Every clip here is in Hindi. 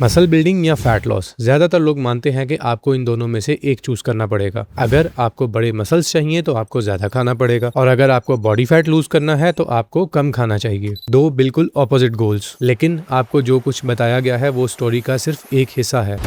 मसल बिल्डिंग या फैट लॉस, ज्यादातर लोग मानते हैं कि आपको इन दोनों में से एक चूज करना पड़ेगा। अगर आपको बड़े मसल्स चाहिए तो आपको ज्यादा खाना पड़ेगा, और अगर आपको बॉडी फैट लूज करना है तो आपको कम खाना चाहिए। दो बिल्कुल ऑपोजिट गोल्स, लेकिन आपको जो कुछ बताया गया है वो स्टोरी का सिर्फ एक हिस्सा है।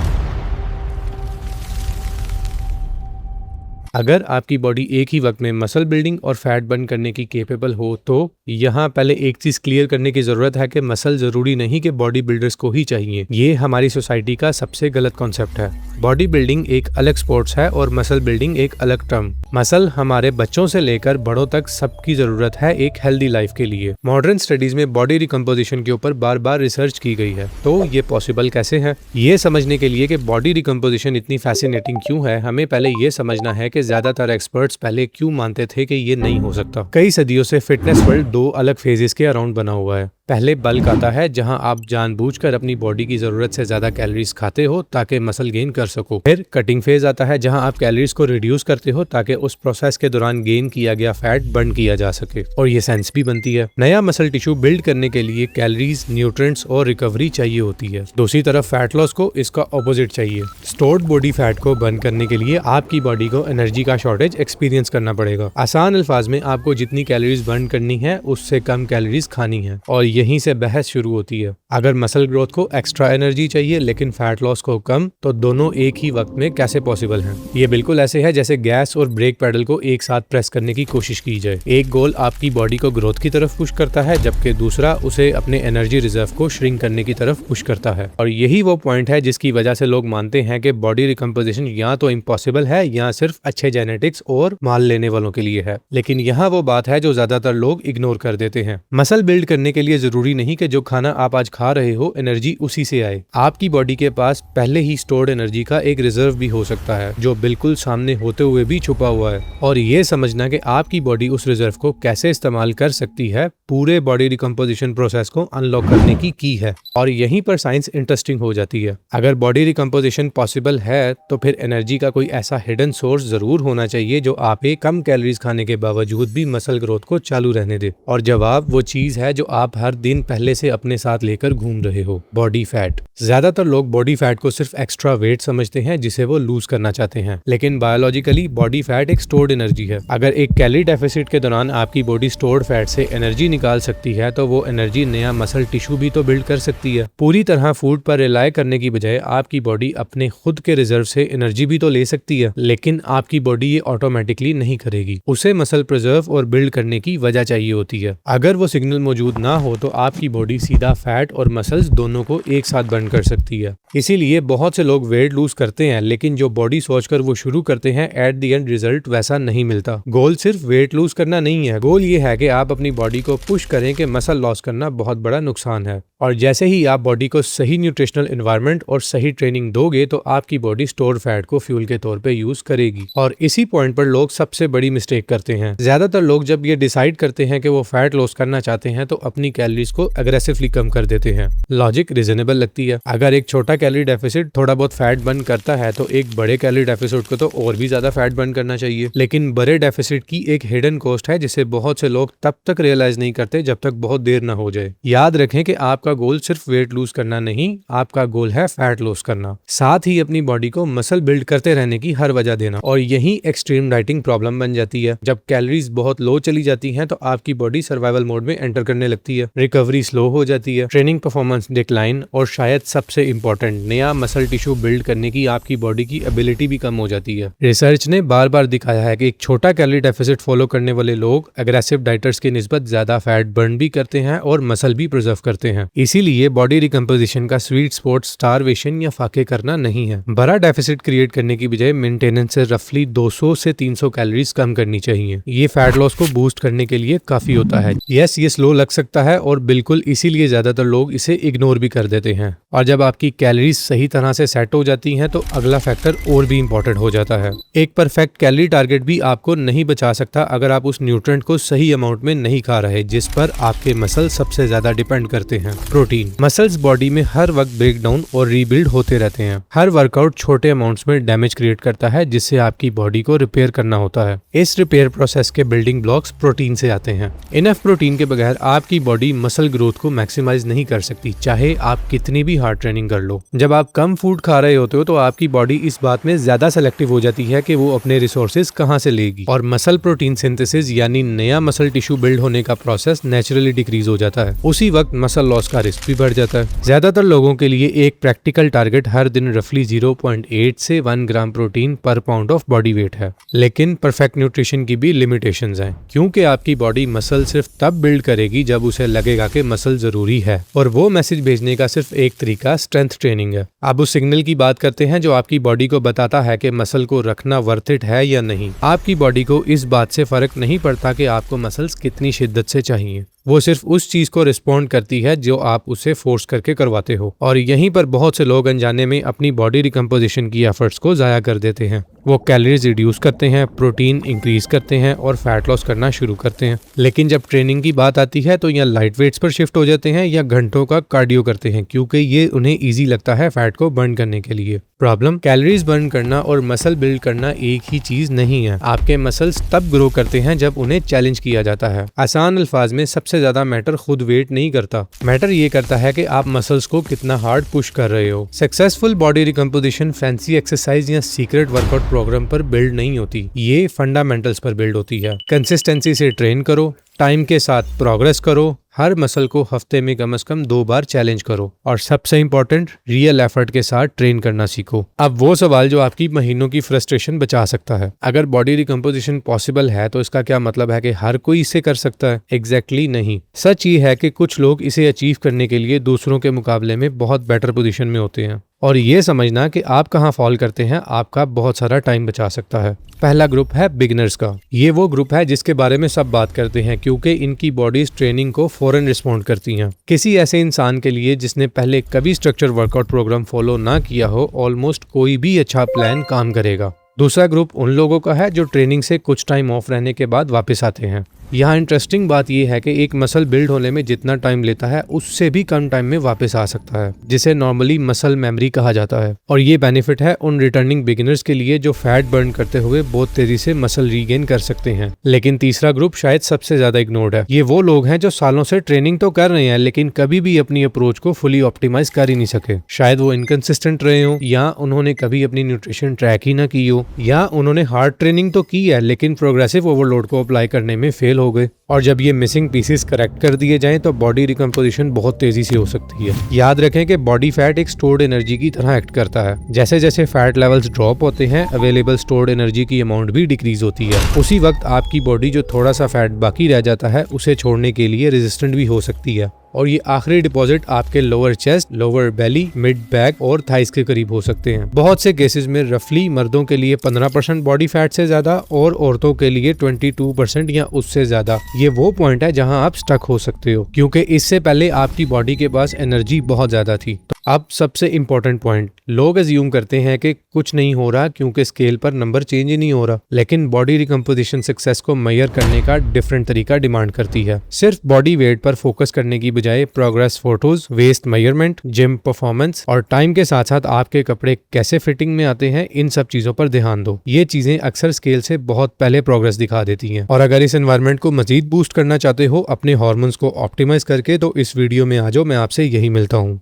अगर आपकी बॉडी एक ही वक्त में मसल बिल्डिंग और फैट बर्न करने की केपेबल हो तो यहाँ पहले एक चीज क्लियर करने की जरूरत है कि मसल जरूरी नहीं कि बॉडी बिल्डर्स को ही चाहिए। ये हमारी सोसाइटी का सबसे गलत कॉन्सेप्ट है। बॉडी बिल्डिंग एक अलग स्पोर्ट्स है और मसल बिल्डिंग एक अलग टर्म। मसल हमारे बच्चों से लेकर बड़ों तक सबकी जरूरत है एक हेल्दी लाइफ के लिए। मॉडर्न स्टडीज में बॉडी रिकम्पोजिशन के ऊपर बार बार रिसर्च की गई है। तो ये पॉसिबल कैसे है? ये समझने के लिए कि बॉडी रिकम्पोजिशन इतनी फैसिनेटिंग क्यों है, हमें पहले ये समझना है कि ज्यादातर एक्सपर्ट्स पहले क्यों मानते थे कि ये नहीं हो सकता। कई सदियों से फिटनेस वर्ल्ड दो अलग फेजेस के अराउंड बना हुआ है। पहले बल्क आता है, जहां आप जानबूझकर अपनी बॉडी की जरूरत से ज्यादा कैलोरीज खाते हो ताकि मसल गेन कर सको। फिर कटिंग फेज आता है, जहां आप कैलोरीज को रिड्यूस करते हो ताकि उस प्रोसेस के दौरान गेन किया गया फैट बर्न किया जा सके, और ये सेंस भी बनती है। नया मसल टिश्यू बिल्ड करने के लिए कैलोरीज, न्यूट्रिएंट्स और रिकवरी चाहिए होती है। दूसरी तरफ फैट लॉस को इसका ऑपोजिट चाहिए। स्टोर्ड बॉडी फैट को बर्न करने के लिए आपकी बॉडी को एनर्जी का शॉर्टेज एक्सपीरियंस करना पड़ेगा। आसान अल्फाज में आपको जितनी कैलोरीज बर्न करनी है उससे कम कैलोरीज खानी है, और यहीं से बहस शुरू होती है। अगर मसल ग्रोथ को एक्स्ट्रा एनर्जी चाहिए लेकिन फैट लॉस को कम, तो दोनों एक ही वक्त में कैसे पॉसिबल है? ये बिल्कुल ऐसे है जैसे गैस और ब्रेक पैडल को एक साथ प्रेस करने की कोशिश की जाए। एक गोल आपकी बॉडी को ग्रोथ की तरफ पुश करता है, जबकि दूसरा उसे अपने एनर्जी रिजर्व को श्रिंक करने की तरफ पुश करता है। और यही वो पॉइंट है जिसकी वजह से लोग मानते हैं कि बॉडी रिकम्पोजिशन या तो इम्पॉसिबल है या सिर्फ अच्छे जेनेटिक्स और माल लेने वालों के लिए है। लेकिन यहाँ वो बात है जो ज्यादातर लोग इग्नोर कर देते हैं। मसल बिल्ड करने के लिए जरूरी नहीं कि जो खाना आप आज खा रहे हो एनर्जी उसी से आए। आपकी बॉडी के पास पहले ही स्टोर्ड एनर्जी का एक रिजर्व भी हो सकता है जो बिल्कुल सामने होते हुए भी छुपा हुआ है, और ये समझना कि आपकी बॉडी उस रिजर्व को कैसे इस्तेमाल कर सकती है पूरे बॉडी रिकम्पोजिशन प्रोसेस को अनलॉक करने की है। और यहीं पर साइंस इंटरेस्टिंग हो जाती है। अगर बॉडी रिकम्पोजिशन पॉसिबल है तो फिर एनर्जी का कोई ऐसा हिडन सोर्स जरूर होना चाहिए जो आप कम कैलोरीज खाने के बावजूद भी मसल ग्रोथ को चालू रहने दे। और जवाब वो चीज है जो आप हर दिन पहले से अपने साथ लेकर घूम रहे हो, बॉडी फैट। ज्यादातर लोग बॉडी फैट को सिर्फ एक्स्ट्रा वेट समझते हैं जिसे वो लूज करना चाहते हैं, लेकिन बायोलॉजिकली बॉडी फैट एक स्टोर्ड एनर्जी है। अगर एक कैलोरी डेफिसिट के दौरान आपकी बॉडी स्टोर्ड फैट से एनर्जी निकाल सकती है तो वो एनर्जी नया मसल टिश्यू भी तो बिल्ड कर सकती है। पूरी तरह फूड पर रिलाय करने की बजाय आपकी बॉडी अपने खुद के रिजर्व से एनर्जी भी तो ले सकती है, लेकिन आपकी बॉडी ये ऑटोमेटिकली नहीं करेगी। उसे मसल प्रिजर्व और बिल्ड करने की वजह चाहिए होती है। अगर वो सिग्नल मौजूद ना हो तो आपकी बॉडी सीधा फैट और मसल्स दोनों को एक साथ बर्न कर सकती है। इसीलिए बहुत से लोग वेट लूज करते हैं, लेकिन जो बॉडी सोचकर वो शुरू करते हैं एट द एंड रिजल्ट वैसा नहीं मिलता। गोल सिर्फ वेट लूज करना नहीं है, गोल ये है कि आप अपनी बॉडी को पुश करें कि मसल लॉस करना बहुत बड़ा नुकसान है। और जैसे ही आप बॉडी को सही न्यूट्रिशनल एनवायरनमेंट और सही ट्रेनिंग दोगे तो आपकी बॉडी स्टोर फैट को फ्यूल के तौर पे यूज करेगी। और इसी पॉइंट पर लोग सबसे बड़ी मिस्टेक करते हैं। ज्यादातर लोग जब ये डिसाइड करते हैं कि वो फैट लॉस करना चाहते हैं तो अपनी कैलोरीज को अग्रेसिवली कम कर देते हैं। लॉजिक रीजनेबल लगती है। अगर एक छोटा कैलोरी डेफिसिट थोड़ा बहुत फैट बर्न करता है तो एक बड़े कैलोरी डेफिसिट को तो और भी ज्यादा फैट बर्न करना चाहिए। लेकिन बड़े डेफिसिट की एक हिडन कॉस्ट है जिसे बहुत से लोग तब तक रियलाइज नहीं करते जब तक बहुत देर ना हो जाए। याद रखें कि आपका गोल सिर्फ वेट लूज करना नहीं, आपका गोल है फैट लॉस करना, साथ ही अपनी बॉडी को मसल बिल्ड करते रहने की हर वजह देना। और यही एक्सट्रीम डाइटिंग प्रॉब्लम बन जाती है। जब कैलोरीज बहुत लो चली जाती हैं तो आपकी बॉडी सर्वाइवल मोड में एंटर करने लगती है, रिकवरी स्लो हो जाती है, ट्रेनिंग परफॉर्मेंस डिक्लाइन, और शायद सबसे इंपॉर्टेंट नया मसल टिश्यू बिल्ड करने की आपकी बॉडी की एबिलिटी भी कम हो जाती है। रिसर्च ने बार बार दिखाया है कि एक छोटा कैलोरी डेफिसिट फॉलो करने वाले लोग एग्रेसिव डाइटर्स की निस्बत ज्यादा फैट बर्न भी करते हैं और मसल भी प्रिजर्व करते हैं। इसीलिए बॉडी रिकम्पोजिशन का स्वीट स्पॉट स्टारवेशन या फाके करना नहीं है। बड़ा डेफिसिट क्रिएट करने की बजाय मेंटेनेंस से रफली 200 से 300 कैलोरीज कम करनी चाहिए। ये फैट लॉस को बूस्ट करने के लिए काफी होता है। यस, ये स्लो लग सकता है और बिल्कुल इसीलिए ज्यादातर लोग इसे इग्नोर भी कर देते हैं। और जब आपकी कैलोरीज सही तरह से सेट हो जाती हैं तो अगला फैक्टर और भी इंपॉर्टेंट हो जाता है। एक परफेक्ट कैलोरी टारगेट भी आपको नहीं बचा सकता अगर आप उस न्यूट्रिएंट को सही अमाउंट में नहीं खा रहे जिस पर आपके मसल सबसे ज्यादा डिपेंड करते हैं, प्रोटीन। मसल्स बॉडी में हर वक्त ब्रेक डाउन और रीबिल्ड होते रहते हैं। हर वर्कआउट छोटे अमाउंट्स में डैमेज क्रिएट करता है जिससे आपकी बॉडी को रिपेयर करना होता है। इस रिपेयर प्रोसेस के बिल्डिंग ब्लॉक्स प्रोटीन से आते हैं। इनफ प्रोटीन के बगैर आपकी बॉडी मसल ग्रोथ को मैक्सिमाइज नहीं कर सकती, चाहे आप कितनी भी हार्ड ट्रेनिंग कर लो। जब आप कम फूड खा रहे होते हो तो आपकी बॉडी इस बात में ज्यादा सेलेक्टिव हो जाती है कि वो अपने रिसोर्सेज कहाँ से लेगी, और मसल प्रोटीन सिंथेसिस यानी नया मसल टिश्यू बिल्ड होने का प्रोसेस नेचुरली डिक्रीज हो जाता है। उसी वक्त मसल लॉस का रिस्क भी बढ़ जाता है। ज्यादातर लोगों के लिए एक प्रैक्टिकल टारगेट हर दिन रफली 0.8 से 1 ग्राम प्रोटीन पर पाउंड ऑफ बॉडी वेट है। लेकिन परफेक्ट न्यूट्रिशन की भी लिमिटेशंस हैं, क्योंकि आपकी बॉडी मसल सिर्फ तब बिल्ड करेगी जब उसे लगेगा कि मसल जरूरी है, और वो मैसेज भेजने का सिर्फ एक तरीका स्ट्रेंथ ट्रेनिंग है। अब उस सिग्नल की बात करते हैं जो आपकी बॉडी को बताता है कि मसल को रखना वर्थ इट है या नहीं। आपकी बॉडी को इस बात से फर्क नहीं पड़ता कि आपको मसल्स कितनी शिद्दत से चाहिए, वो सिर्फ उस चीज को रिस्पॉन्ड करती है जो आप उसे फोर्स करके करवाते हो। और यहीं पर बहुत से लोग अनजाने में अपनी बॉडी रिकम्पोजिशन की एफर्ट्स को जाया कर देते हैं। वो कैलोरीज रिड्यूस करते हैं, प्रोटीन इंक्रीज करते हैं और फैट लॉस करना शुरू करते हैं। लेकिन जब ट्रेनिंग की बात आती है तो या लाइट वेट्स पर शिफ्ट हो जाते हैं या घंटों का कार्डियो करते हैं, क्योंकि ये उन्हें ईजी लगता है फैट को बर्न करने के लिए। प्रॉब्लम, कैलोरीज बर्न करना और मसल बिल्ड करना एक ही चीज नहीं है। आपके मसल्स तब ग्रो करते हैं जब उन्हें चैलेंज किया जाता है। आसान अल्फाज में सबसे ज्यादा मैटर खुद वेट नहीं करता, मैटर ये करता है कि आप मसल्स को कितना हार्ड पुश कर रहे हो। Successful body recomposition fancy exercise या सीक्रेट वर्कआउट प्रोग्राम पर बिल्ड नहीं होती, ये फंडामेंटल्स पर बिल्ड होती है। कंसिस्टेंसी से ट्रेन करो, टाइम के साथ प्रोग्रेस करो, हर मसल को हफ्ते में कम से कम 2 बार चैलेंज करो, और सबसे इंपॉर्टेंट रियल एफर्ट के साथ ट्रेन करना सीखो। अब वो सवाल जो आपकी महीनों की फ्रस्ट्रेशन बचा सकता है, अगर बॉडी रिकम्पोजिशन पॉसिबल है तो इसका क्या मतलब है कि हर कोई इसे कर सकता है? एग्जैक्टली नहीं। सच ये है कि कुछ लोग इसे अचीव करने के लिए दूसरों के मुकाबले में बहुत बेटर पोजीशन में होते हैं, और ये समझना कि आप कहाँ फॉल करते हैं आपका बहुत सारा टाइम बचा सकता है। पहला ग्रुप है बिगिनर्स का। ये वो ग्रुप है जिसके बारे में सब बात करते हैं, क्योंकि इनकी बॉडीज ट्रेनिंग को फौरन रिस्पॉन्ड करती हैं। किसी ऐसे इंसान के लिए जिसने पहले कभी स्ट्रक्चर वर्कआउट प्रोग्राम फॉलो ना किया हो, ऑलमोस्ट कोई भी अच्छा प्लान काम करेगा। दूसरा ग्रुप उन लोगों का है जो ट्रेनिंग से कुछ टाइम ऑफ रहने के बाद वापस आते हैं। यहाँ इंटरेस्टिंग बात यह है कि एक मसल बिल्ड होने में जितना टाइम लेता है उससे भी कम टाइम में वापस आ सकता है, जिसे नॉर्मली मसल मेमोरी कहा जाता है। और ये बेनिफिट है उन रिटर्निंग बिगिनर्स के लिए जो फैट बर्न करते हुए बहुत तेजी से मसल रीगेन कर सकते हैं। लेकिन तीसरा ग्रुप शायद सबसे ज्यादा इग्नोर्ड है। ये वो लोग हैं जो सालों से ट्रेनिंग तो कर रहे हैं लेकिन कभी भी अपनी अप्रोच को फुली ऑप्टिमाइज कर ही नहीं सके। शायद वो इनकंसिस्टेंट रहे हो, या उन्होंने कभी अपनी न्यूट्रिशन ट्रैक ही ना की हो, या उन्होंने हार्ड ट्रेनिंग तो की है लेकिन प्रोग्रेसिव ओवरलोड को अप्लाई करने में फेल हो गए। और जब ये मिसिंग पीसेस करेक्ट कर दिए जाएं तो बॉडी रिकम्पोजिशन बहुत तेजी से हो सकती है। याद रखें कि बॉडी फैट एक स्टोर्ड एनर्जी की तरह एक्ट करता है। जैसे जैसे फैट लेवल्स ड्रॉप होते हैं, अवेलेबल स्टोर्ड एनर्जी की अमाउंट भी डिक्रीज होती है। उसी वक्त आपकी बॉडी जो थोड़ा सा फैट बाकी रह जाता है उसे छोड़ने के लिए रेजिस्टेंट भी हो सकती है, और ये आखिरी डिपॉजिट आपके लोअर चेस्ट, लोअर बेली, मिड बैक और थाइस के करीब हो सकते हैं। बहुत से केसेस में रफली मर्दों के लिए 15% बॉडी फैट से ज्यादा और औरतों के लिए 22% या उससे ज्यादा। ये वो पॉइंट है जहां आप स्टक हो सकते हो, क्योंकि इससे पहले आपकी बॉडी के पास एनर्जी बहुत ज्यादा थी। तो अब सबसे इंपॉर्टेंट पॉइंट, लोग अज्यूम करते हैं कि कुछ नहीं हो रहा क्योंकि स्केल पर नंबर चेंज ही नहीं हो रहा, लेकिन बॉडी रिकम्पोजिशन सक्सेस को मेजर करने का डिफरेंट तरीका डिमांड करती है। सिर्फ बॉडी वेट पर फोकस करने की बजाय progress photos, waist measurement, gym performance और टाइम के साथ साथ आपके कपड़े कैसे फिटिंग में आते हैं, इन सब चीजों पर ध्यान दो। ये चीजें अक्सर स्केल से बहुत पहले प्रोग्रेस दिखा देती हैं। और अगर इस एनवायरनमेंट को मजीद बूस्ट करना चाहते हो अपने हार्मोन्स को ऑप्टिमाइज करके, तो इस वीडियो में आ जाओ, मैं आपसे यही मिलता हूँ।